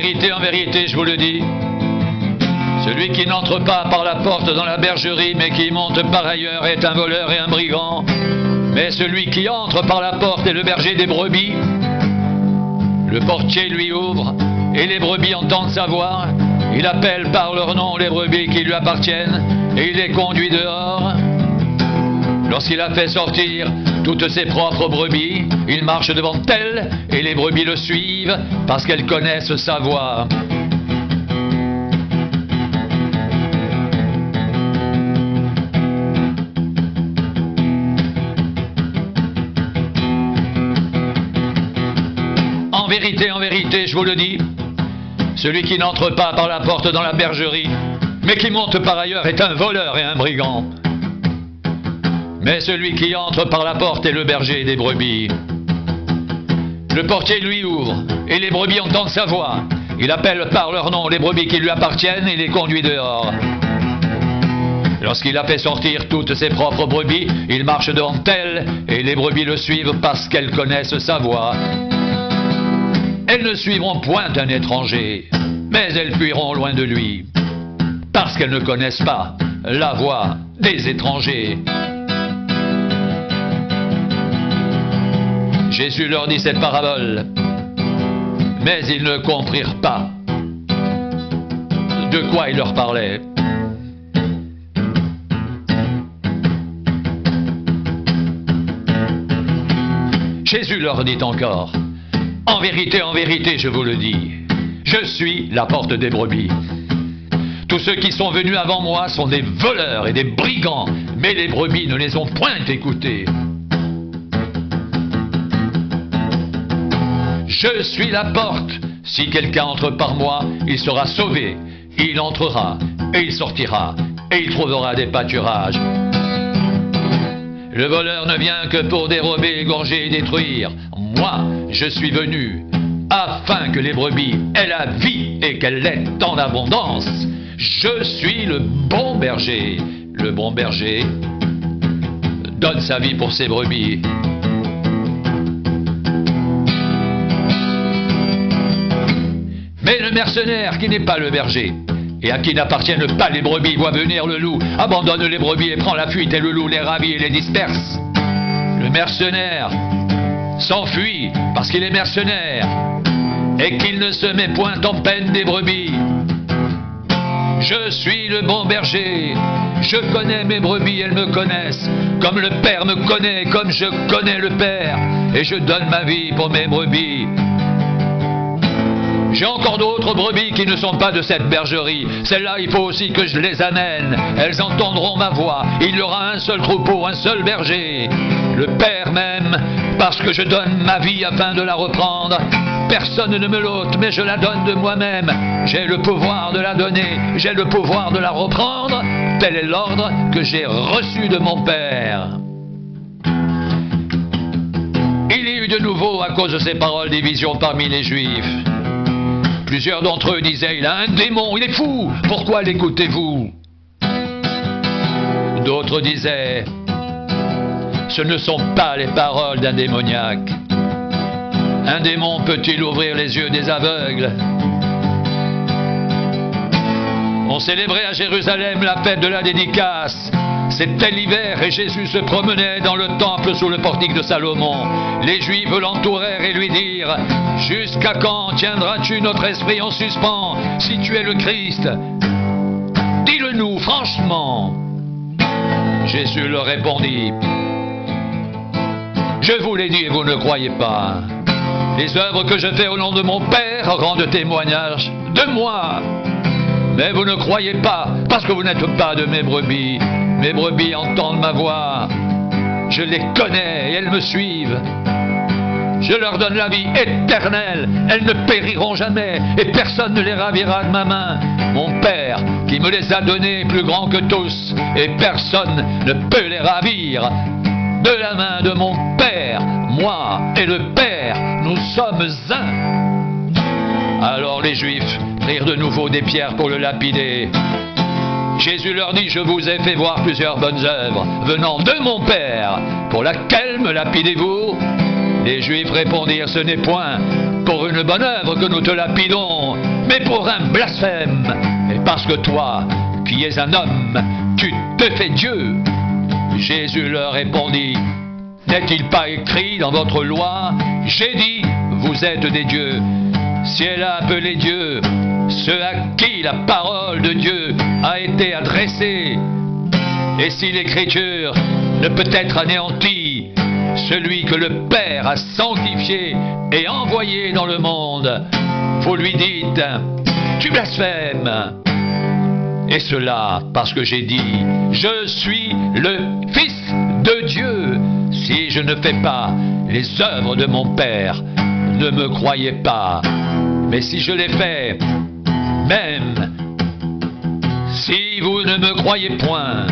en vérité, je vous le dis, celui qui n'entre pas par la porte dans la bergerie, mais qui monte par ailleurs est un voleur et un brigand. Mais celui qui entre par la porte est le berger des brebis. Le portier lui ouvre, et les brebis entendent sa voix. Il appelle par leur nom les brebis qui lui appartiennent, et il les conduit dehors. Lorsqu'il a fait sortir toutes ses propres brebis, il marche devant elles, et les brebis le suivent, parce qu'elles connaissent sa voix. En vérité, je vous le dis, celui qui n'entre pas par la porte dans la bergerie, mais qui monte par ailleurs est un voleur et un brigand. Mais celui qui entre par la porte est le berger des brebis. Le portier lui ouvre, et les brebis entendent sa voix. Il appelle par leur nom les brebis qui lui appartiennent et les conduit dehors. Lorsqu'il a fait sortir toutes ses propres brebis, il marche devant elles, et les brebis le suivent parce qu'elles connaissent sa voix. Elles ne suivront point un étranger, mais elles fuiront loin de lui, parce qu'elles ne connaissent pas la voix des étrangers. Jésus leur dit cette parabole, mais ils ne comprirent pas de quoi il leur parlait. Jésus leur dit encore, en vérité, je vous le dis, je suis la porte des brebis. Tous ceux qui sont venus avant moi sont des voleurs et des brigands, mais les brebis ne les ont point écoutés. Je suis la porte. Si quelqu'un entre par moi, il sera sauvé. Il entrera, et il sortira, et il trouvera des pâturages. Le voleur ne vient que pour dérober, égorger et détruire. Moi, je suis venu afin que les brebis aient la vie et qu'elle l'ait en abondance. Je suis le bon berger. Le bon berger donne sa vie pour ses brebis. Mais le mercenaire qui n'est pas le berger et à qui n'appartiennent pas les brebis voit venir le loup, abandonne les brebis et prend la fuite, et le loup les ravit et les disperse. Le mercenaire s'enfuit parce qu'il est mercenaire et qu'il ne se met point en peine des brebis. Je suis le bon berger, je connais mes brebis, elles me connaissent, comme le Père me connaît, comme je connais le Père, et je donne ma vie pour mes brebis. J'ai encore d'autres brebis qui ne sont pas de cette bergerie. Celles-là, il faut aussi que je les amène. Elles entendront ma voix. Il y aura un seul troupeau, un seul berger. Le Père m'aime parce que je donne ma vie afin de la reprendre. Personne ne me l'ôte, mais je la donne de moi-même. J'ai le pouvoir de la donner, j'ai le pouvoir de la reprendre. Tel est l'ordre que j'ai reçu de mon Père. Il y eut de nouveau, à cause de ces paroles, division parmi les Juifs. Plusieurs d'entre eux disaient, il a un démon, il est fou, pourquoi l'écoutez-vous? D'autres disaient, ce ne sont pas les paroles d'un démoniaque. Un démon peut-il ouvrir les yeux des aveugles? On célébrait à Jérusalem la fête de la dédicace. C'était l'hiver et Jésus se promenait dans le temple sous le portique de Salomon. Les Juifs l'entourèrent et lui dirent, « Jusqu'à quand tiendras-tu notre esprit en suspens? Si tu es le Christ, dis-le-nous franchement. » Jésus leur répondit, « Je vous l'ai dit et vous ne croyez pas. Les œuvres que je fais au nom de mon Père rendent témoignage de moi. Mais vous ne croyez pas parce que vous n'êtes pas de mes brebis. Mes brebis entendent ma voix. Je les connais et elles me suivent. Je leur donne la vie éternelle. Elles ne périront jamais et personne ne les ravira de ma main. Mon Père qui me les a donnés est plus grand que tous et personne ne peut les ravir. De la main de mon Père, moi et le Père, nous sommes un. » Alors les Juifs prirent de nouveau des pierres pour le lapider. Jésus leur dit, je vous ai fait voir plusieurs bonnes œuvres venant de mon Père. Pour laquelle me lapidez-vous? Les Juifs répondirent, ce n'est point pour une bonne œuvre que nous te lapidons, mais pour un blasphème. Et parce que toi, qui es un homme, tu te fais Dieu. Jésus leur répondit, n'est-il pas écrit dans votre loi, j'ai dit, vous êtes des dieux. Si elle a appelé Dieu ceux à qui la parole de Dieu a été adressée, et si l'écriture ne peut être anéantie, celui que le Père a sanctifié et envoyé dans le monde, vous lui dites, tu blasphèmes. Et cela parce que j'ai dit, je suis le Fils de Dieu. Si je ne fais pas les œuvres de mon Père, ne me croyez pas. Mais si je les fais, même si vous ne me croyez point,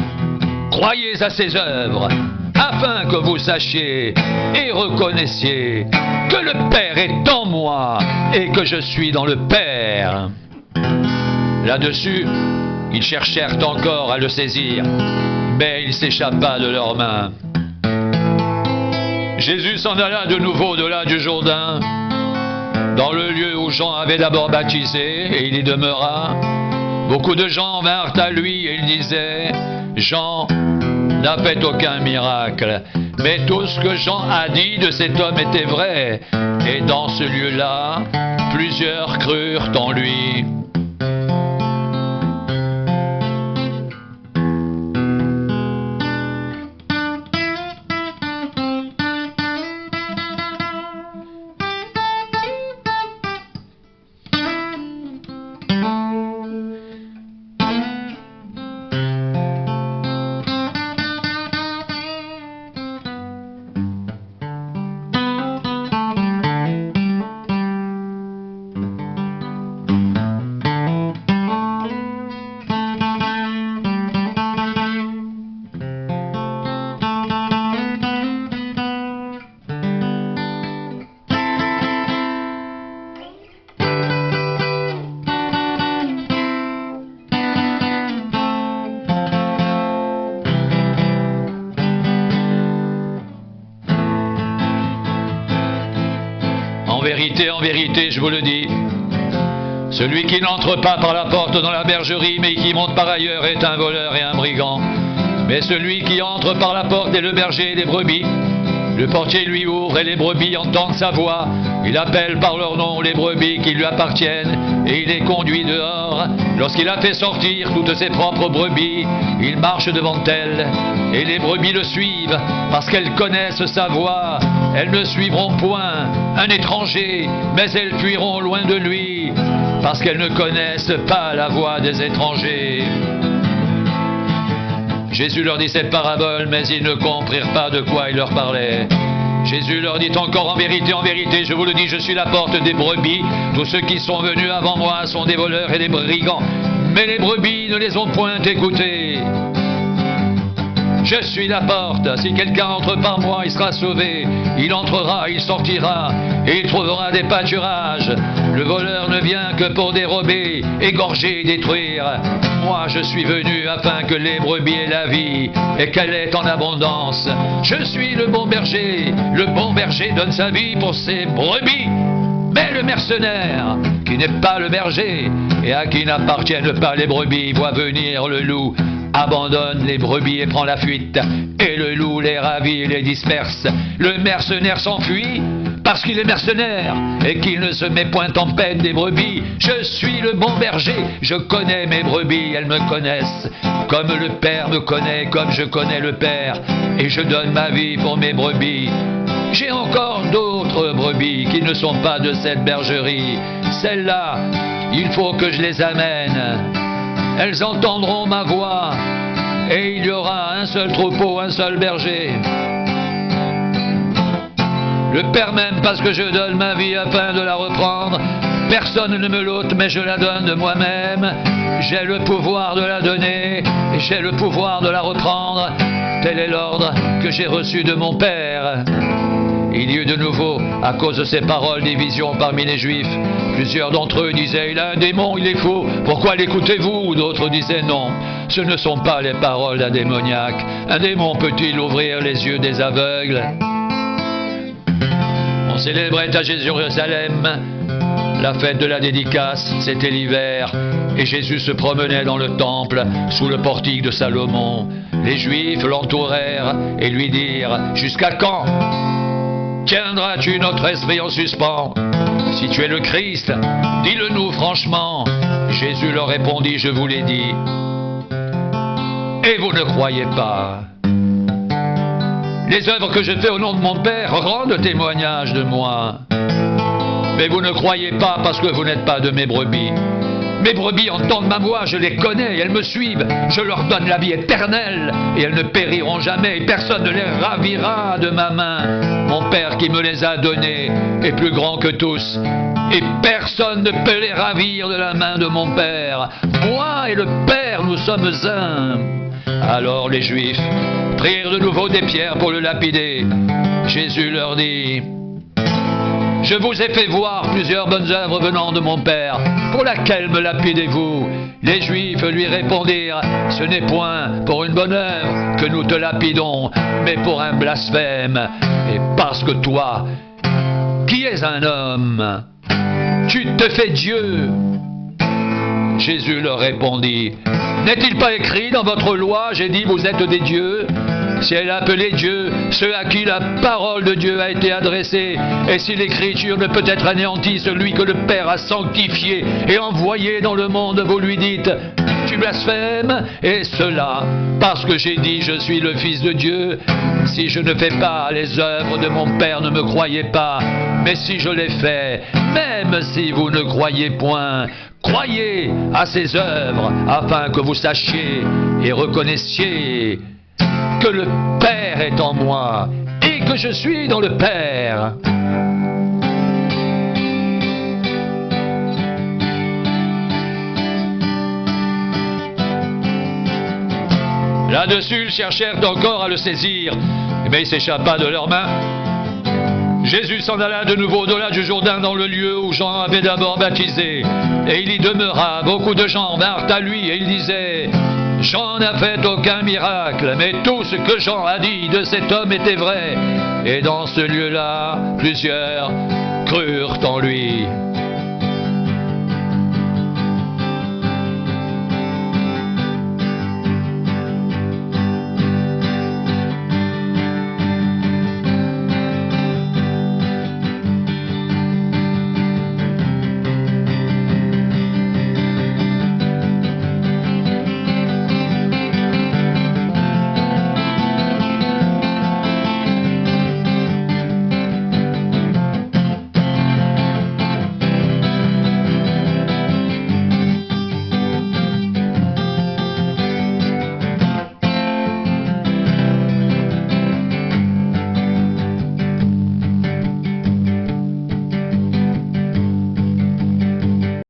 croyez à ses œuvres, afin que vous sachiez et reconnaissiez que le Père est en moi et que je suis dans le Père. Là-dessus, ils cherchèrent encore à le saisir, mais il s'échappa de leurs mains. Jésus s'en alla de nouveau au-delà du Jourdain, dans le lieu où Jean avait d'abord baptisé, et il y demeura. Beaucoup de gens vinrent à lui et ils disaient, Jean n'a fait aucun miracle, mais tout ce que Jean a dit de cet homme était vrai. Et dans ce lieu-là, plusieurs crurent en lui. En vérité, je vous le dis, celui qui n'entre pas par la porte dans la bergerie, mais qui monte par ailleurs est un voleur et un brigand. Mais celui qui entre par la porte est le berger des brebis. Le portier lui ouvre et les brebis entendent sa voix. Il appelle par leur nom les brebis qui lui appartiennent et il les conduit dehors. Lorsqu'il a fait sortir toutes ses propres brebis, il marche devant elles et les brebis le suivent parce qu'elles connaissent sa voix. Elles ne suivront point un étranger, mais elles fuiront loin de lui parce qu'elles ne connaissent pas la voix des étrangers. Jésus leur dit cette parabole, mais ils ne comprirent pas de quoi il leur parlait. Jésus leur dit encore, en vérité, je vous le dis, je suis la porte des brebis. Tous ceux qui sont venus avant moi sont des voleurs et des brigands, mais les brebis ne les ont point écoutés. Je suis la porte, si quelqu'un entre par moi, il sera sauvé. Il entrera, il sortira, et il trouvera des pâturages. Le voleur ne vient que pour dérober, égorger et détruire. Moi, je suis venu afin que les brebis aient la vie, et qu'elle ait en abondance. Je suis le bon berger donne sa vie pour ses brebis. Mais le mercenaire, qui n'est pas le berger, et à qui n'appartiennent pas les brebis, voit venir le loup, abandonne les brebis et prend la fuite, et le loup les ravit et les disperse. Le mercenaire s'enfuit parce qu'il est mercenaire et qu'il ne se met point en peine des brebis. Je suis le bon berger, je connais mes brebis, elles me connaissent, comme le Père me connaît, comme je connais le Père, et je donne ma vie pour mes brebis. J'ai encore d'autres brebis qui ne sont pas de cette bergerie. Celles-là, il faut que je les amène. Elles entendront ma voix, et il y aura un seul troupeau, un seul berger. Le Père m'aime parce que je donne ma vie afin de la reprendre. Personne ne me l'ôte, mais je la donne de moi-même. J'ai le pouvoir de la donner, et j'ai le pouvoir de la reprendre. Tel est l'ordre que j'ai reçu de mon Père. Il y eut de nouveau, à cause de ces paroles, division parmi les Juifs. Plusieurs d'entre eux disaient, il a un démon, il est faux, pourquoi l'écoutez-vous? D'autres disaient, non, ce ne sont pas les paroles d'un démoniaque. Un démon peut-il ouvrir les yeux des aveugles? On célébrait à Jérusalem La fête de la dédicace, c'était l'hiver, et Jésus se promenait dans le temple, sous le portique de Salomon. Les Juifs l'entourèrent et lui dirent « Jusqu'à quand tiendras-tu notre esprit en suspens? Si tu es le Christ, dis-le-nous franchement. » Jésus leur répondit « Je vous l'ai dit, et vous ne croyez pas. Les œuvres que je fais au nom de mon Père rendent témoignage de moi. Mais vous ne croyez pas parce que vous n'êtes pas de mes brebis. Mes brebis entendent ma voix, je les connais, et elles me suivent. Je leur donne la vie éternelle, et elles ne périront jamais, et personne ne les ravira de ma main. Mon Père qui me les a donnés est plus grand que tous, et personne ne peut les ravir de la main de mon Père. Moi et le Père, nous sommes un. Alors les Juifs prirent de nouveau des pierres pour le lapider. Jésus leur dit « Je vous ai fait voir plusieurs bonnes œuvres venant de mon Père. Pour laquelle me lapidez-vous » Les Juifs lui répondirent « Ce n'est point pour une bonne œuvre que nous te lapidons, mais pour un blasphème. Et parce que toi, qui es un homme, tu te fais Dieu. » Jésus leur répondit « N'est-il pas écrit dans votre loi, j'ai dit, vous êtes des dieux ?» Si elle appelait Dieu ceux à qui la parole de Dieu a été adressée, et si l'écriture ne peut être anéantie, celui que le Père a sanctifié et envoyé dans le monde, vous lui dites « Tu blasphèmes » et cela, parce que j'ai dit « Je suis le Fils de Dieu ». Si je ne fais pas les œuvres de mon Père, ne me croyez pas, mais si je les fais, même si vous ne croyez point, croyez à ces œuvres, afin que vous sachiez et reconnaissiez que le Père est en moi et que je suis dans le Père. Là-dessus, ils cherchèrent encore à le saisir, mais il s'échappa de leurs mains. Jésus s'en alla de nouveau au-delà du Jourdain dans le lieu où Jean avait d'abord baptisé, et il y demeura. Beaucoup de gens vinrent à lui et ils disaient « Jean n'a fait aucun miracle, mais tout ce que Jean a dit de cet homme était vrai. » Et dans ce lieu-là, plusieurs crurent en lui.